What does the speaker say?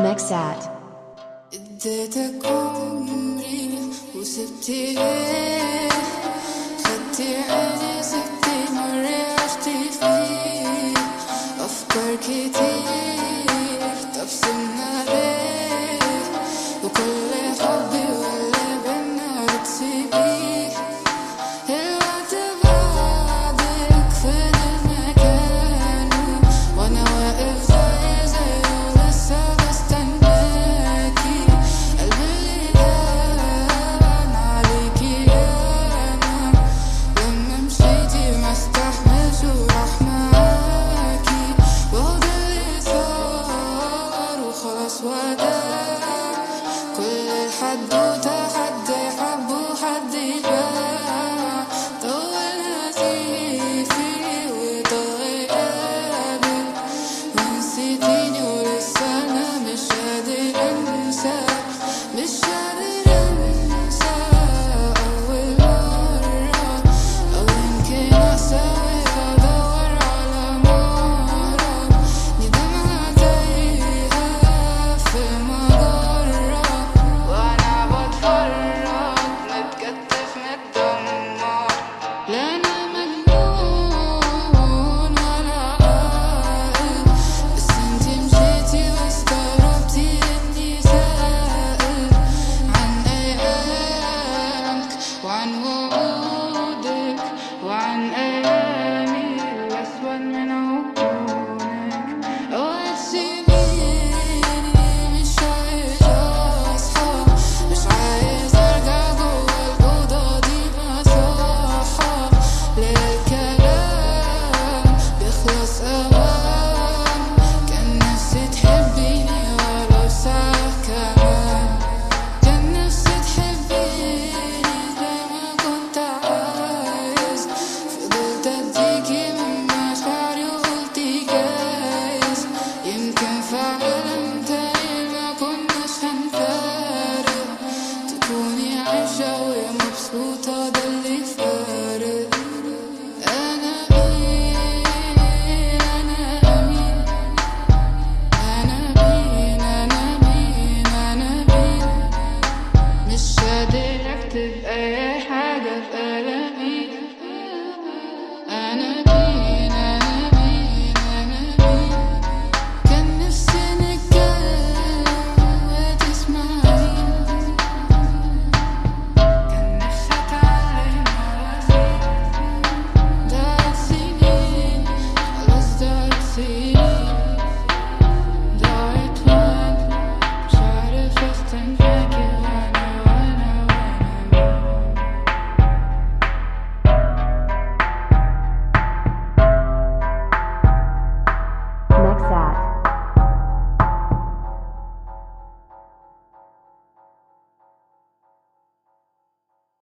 Mexat. اديتك عمري وسبتي ليه، خدتي عيني سبتي مرة عشتي فيه أفكار كتير. طب سيبنا ليه وكل حبي ولا بينا بتسيبيه؟ الوقت بعدك فين المكان وانا واقف زي ولسه بستناكي. قلبي اللي جان عليكي انا لما مشيتي ما استحملش وراح معاكي. وهو ده اللي صار وخلاص وداع كل الحدوتة، حد يحب وحد يباع. طولنا فيه وضل يقابل ونسيتيني ولسه أنا مش قادر أنسى، مش قادر أنسى أول مرة. أو يمكن أسوي أدور على مرة ندمها تايهة في مجرة وأنا بتفرج متكتف متدمر. لا أنا مجنون ولا عاقل، بس انتي مشيتي واستغربتي إني سائل عن أيامك وعن وعودك وعن أيامي الأسود من عيونك. أوقات تسيبيني مش عايز أصحى، مش عايز أرجع جوا الأوضة دي مصحة. ليه الكلام بيخلص